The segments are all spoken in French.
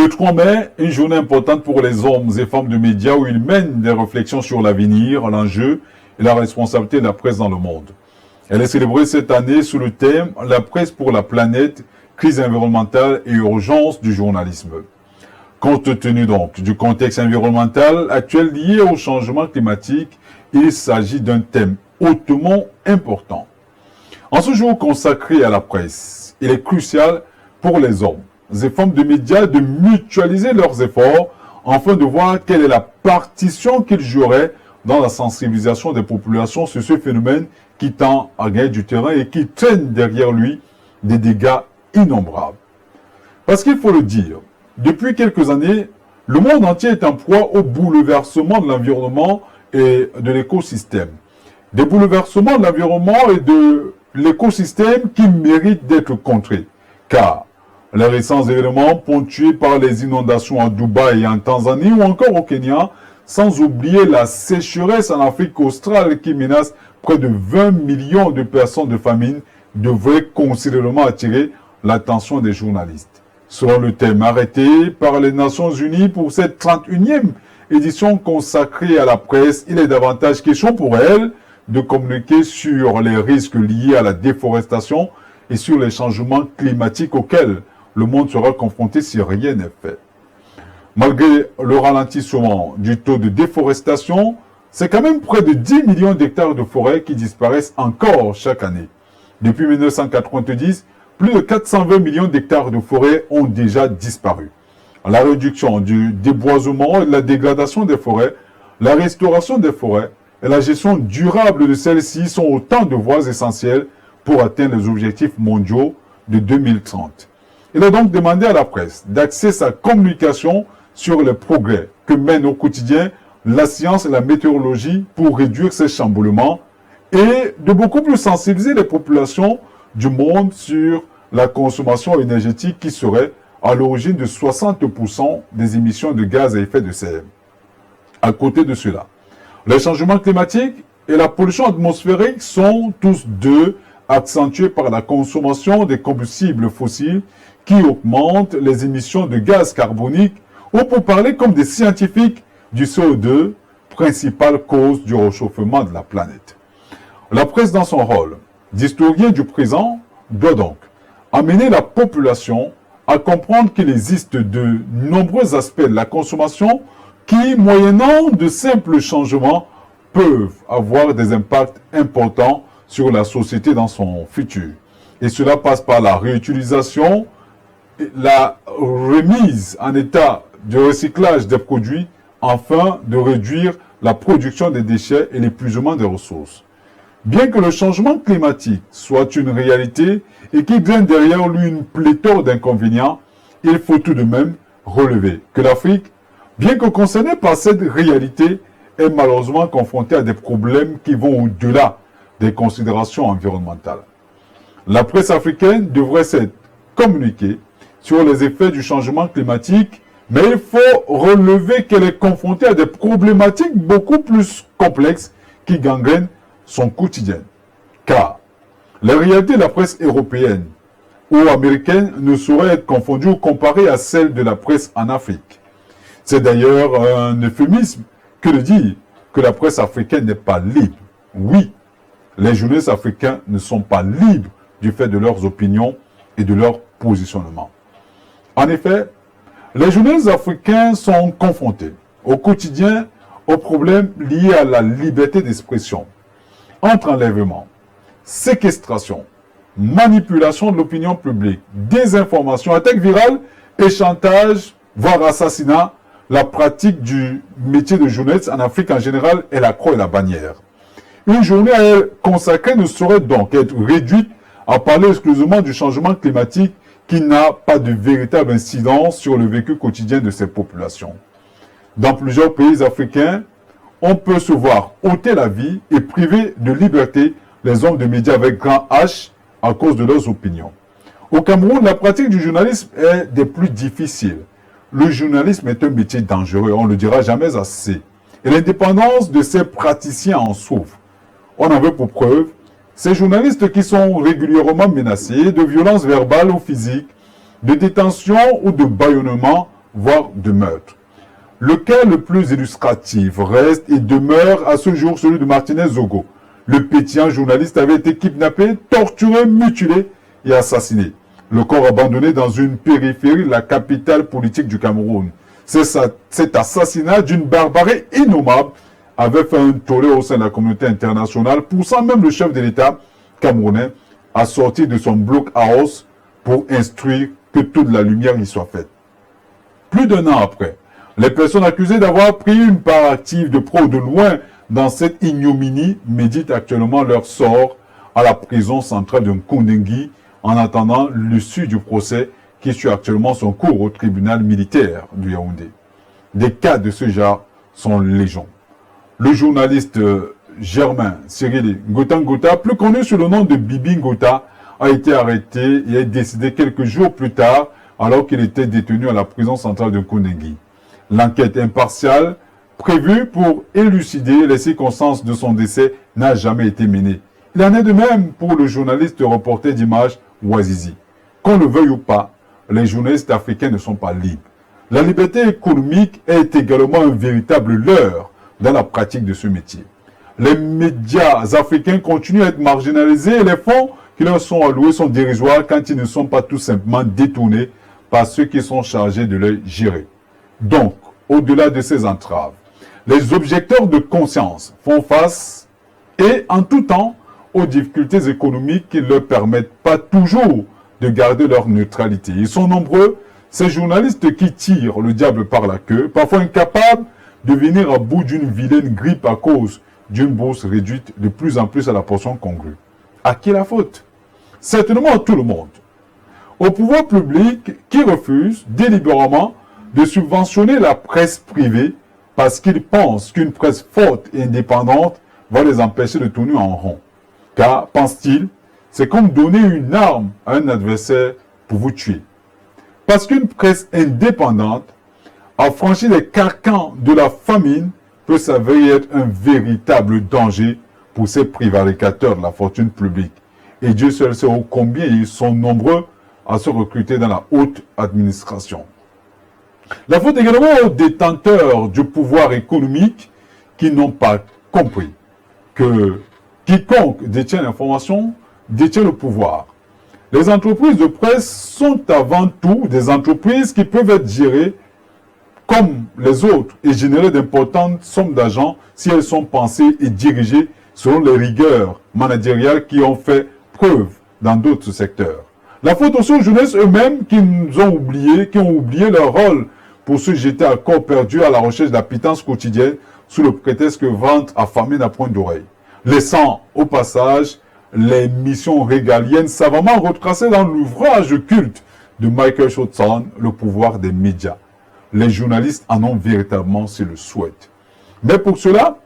Le 3 mai, une journée importante pour les hommes et femmes de médias où ils mènent des réflexions sur l'avenir, l'enjeu et la responsabilité de la presse dans le monde. Elle est célébrée cette année sous le thème « La presse pour la planète, crise environnementale et urgence du journalisme ». Compte tenu donc du contexte environnemental actuel lié au changement climatique, il s'agit d'un thème hautement important. En ce jour consacré à la presse, il est crucial pour les hommes et femmes de médias de mutualiser leurs efforts afin de voir quelle est la partition qu'ils joueraient dans la sensibilisation des populations sur ce phénomène qui tend à gagner du terrain et qui traîne derrière lui des dégâts innombrables. Parce qu'il faut le dire, depuis quelques années, le monde entier est en proie au bouleversement de l'environnement et de l'écosystème. Des bouleversements de l'environnement et de l'écosystème qui méritent d'être contrés. Car les récents événements ponctués par les inondations à Dubaï et en Tanzanie ou encore au Kenya, sans oublier la sécheresse en Afrique australe qui menace près de 20 millions de personnes de famine, devraient considérablement attirer l'attention des journalistes. Selon le thème arrêté par les Nations Unies pour cette 31e édition consacrée à la presse, il est davantage question pour elle de communiquer sur les risques liés à la déforestation et sur les changements climatiques auxquels le monde sera confronté si rien n'est fait. Malgré le ralentissement du taux de déforestation, c'est quand même près de 10 millions d'hectares de forêt qui disparaissent encore chaque année. Depuis 1990, plus de 420 millions d'hectares de forêt ont déjà disparu. La réduction du déboisement et de la dégradation des forêts, la restauration des forêts et la gestion durable de celles-ci sont autant de voies essentielles pour atteindre les objectifs mondiaux de 2030. Il a donc demandé à la presse d'axer sa communication sur les progrès que mènent au quotidien la science et la météorologie pour réduire ces chamboulements et de beaucoup plus sensibiliser les populations du monde sur la consommation énergétique qui serait à l'origine de 60% des émissions de gaz à effet de serre. À côté de cela, les changements climatiques et la pollution atmosphérique sont tous deux accentués par la consommation des combustibles fossiles qui augmentent les émissions de gaz carbonique ou pour parler comme des scientifiques du CO2, principale cause du réchauffement de la planète. La presse dans son rôle d'historien du présent doit donc amener la population à comprendre qu'il existe de nombreux aspects de la consommation qui, moyennant de simples changements, peuvent avoir des impacts importants sur la société dans son futur. Et cela passe par la réutilisation, la remise en état de recyclage des produits afin de réduire la production des déchets et l'épuisement des ressources. Bien que le changement climatique soit une réalité et qu'il draine derrière lui une pléthore d'inconvénients, il faut tout de même relever que l'Afrique, bien que concernée par cette réalité, est malheureusement confrontée à des problèmes qui vont au-delà des considérations environnementales. La presse africaine devrait s'être communiquée sur les effets du changement climatique, mais il faut relever qu'elle est confrontée à des problématiques beaucoup plus complexes qui gangrènent son quotidien. Car la réalité de la presse européenne ou américaine ne saurait être confondue ou comparée à celle de la presse en Afrique. C'est d'ailleurs un euphémisme que de dire que la presse africaine n'est pas libre. Oui, les journalistes africains ne sont pas libres du fait de leurs opinions et de leur positionnement. En effet, les journalistes africains sont confrontés au quotidien aux problèmes liés à la liberté d'expression, entre enlèvement, séquestration, manipulation de l'opinion publique, désinformation, attaque virale et chantage, voire assassinat. La pratique du métier de journaliste en Afrique en général est la croix et la bannière. Une journée à elle consacrée ne saurait donc être réduite à parler exclusivement du changement climatique qui n'a pas de véritable incidence sur le vécu quotidien de ces populations. Dans plusieurs pays africains, on peut se voir ôter la vie et priver de liberté les hommes de médias avec grand H à cause de leurs opinions. Au Cameroun, la pratique du journalisme est des plus difficiles. Le journalisme est un métier dangereux, on ne le dira jamais assez. Et l'indépendance de ces praticiens en souffre. On en veut pour preuve ces journalistes qui sont régulièrement menacés de violences verbales ou physiques, de détention ou de bâillonnement voire de meurtre. Le cas le plus illustratif reste et demeure à ce jour celui de Martinez Zogo. Le pétillant journaliste avait été kidnappé, torturé, mutilé et assassiné. Le corps abandonné dans une périphérie de la capitale politique du Cameroun. Cet assassinat d'une barbarie innommable avait fait un tollé au sein de la communauté internationale, poussant même le chef de l'État camerounais à sortir de son blockhouse pour instruire que toute la lumière y soit faite. Plus d'un an après, les personnes accusées d'avoir pris une part active de pro de loin dans cette ignominie méditent actuellement leur sort à la prison centrale de Nkondengui en attendant l'issue du procès qui suit actuellement son cours au tribunal militaire du Yaoundé. Des cas de ce genre sont légion. Le journaliste Germain Cyril Ngota, plus connu sous le nom de Bibi Ngota, a été arrêté et est décédé quelques jours plus tard alors qu'il était détenu à la prison centrale de Nkondengui. L'enquête impartiale prévue pour élucider les circonstances de son décès n'a jamais été menée. Il en est de même pour le journaliste reporter d'images Ouazizi. Qu'on le veuille ou pas, les journalistes africains ne sont pas libres. La liberté économique est également un véritable leurre dans la pratique de ce métier. Les médias africains continuent à être marginalisés et les fonds qui leur sont alloués sont dérisoires quand ils ne sont pas tout simplement détournés par ceux qui sont chargés de les gérer. Donc, au-delà de ces entraves, les objecteurs de conscience font face, et en tout temps, aux difficultés économiques qui ne leur permettent pas toujours de garder leur neutralité. Ils sont nombreux, ces journalistes qui tirent le diable par la queue, parfois incapables de venir à bout d'une vilaine grippe à cause d'une bourse réduite de plus en plus à la portion congrue. À qui la faute? Certainement à tout le monde. Au pouvoir public qui refuse délibérément de subventionner la presse privée parce qu'ils pensent qu'une presse forte et indépendante va les empêcher de tourner en rond. Car, pense-t-il, c'est comme donner une arme à un adversaire pour vous tuer. Parce qu'une presse indépendante, affranchie des carcans de la famine, peut s'avérer être un véritable danger pour ces prévaricateurs de la fortune publique. Et Dieu seul sait combien ils sont nombreux à se recruter dans la haute administration. La faute également aux détenteurs du pouvoir économique qui n'ont pas compris que quiconque détient l'information détient le pouvoir. Les entreprises de presse sont avant tout des entreprises qui peuvent être gérées comme les autres et générer d'importantes sommes d'argent si elles sont pensées et dirigées selon les rigueurs managériales qui ont fait preuve dans d'autres secteurs. La faute aussi aux jeunesses eux-mêmes qui ont oublié leur rôle pour se jeter à corps perdu à la recherche de la pitance quotidienne sous le prétexte que vente affamée n'a point d'oreille, laissant au passage les missions régaliennes savamment retracées dans l'ouvrage culte de Michael Chotson, Le pouvoir des médias. Les journalistes en ont véritablement s'ils le souhaitent. Mais pour cela,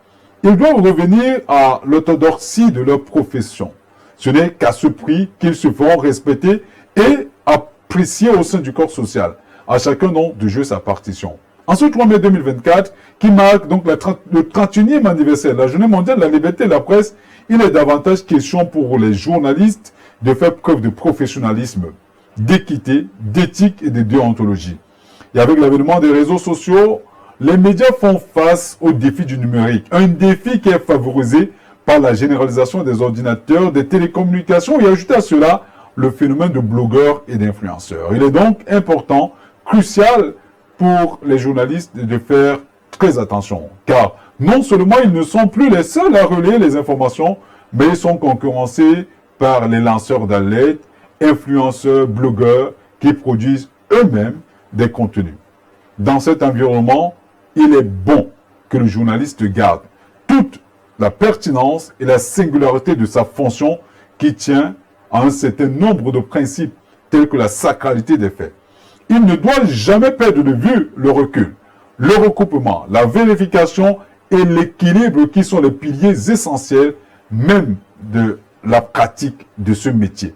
ils doivent revenir à l'orthodoxie de leur profession. Ce n'est qu'à ce prix qu'ils se feront respecter et apprécier au sein du corps social. À chacun donc de jouer sa partition. En ce 3 mai 2024, qui marque donc le 31e anniversaire de la Journée mondiale de la liberté de la presse, il est davantage question pour les journalistes de faire preuve de professionnalisme, d'équité, d'éthique et de déontologie. Et avec l'avènement des réseaux sociaux, les médias font face au défi du numérique. Un défi qui est favorisé par la généralisation des ordinateurs, des télécommunications et ajouté à cela le phénomène de blogueurs et d'influenceurs. Il est donc important, crucial pour les journalistes de faire très attention. Car non seulement ils ne sont plus les seuls à relayer les informations, mais ils sont concurrencés par les lanceurs d'alerte, influenceurs, blogueurs qui produisent eux-mêmes des contenus. Dans cet environnement, il est bon que le journaliste garde toute la pertinence et la singularité de sa fonction qui tient à un certain nombre de principes tels que la sacralité des faits. Il ne doit jamais perdre de vue le recul, le recoupement, la vérification et l'équilibre qui sont les piliers essentiels même de la pratique de ce métier.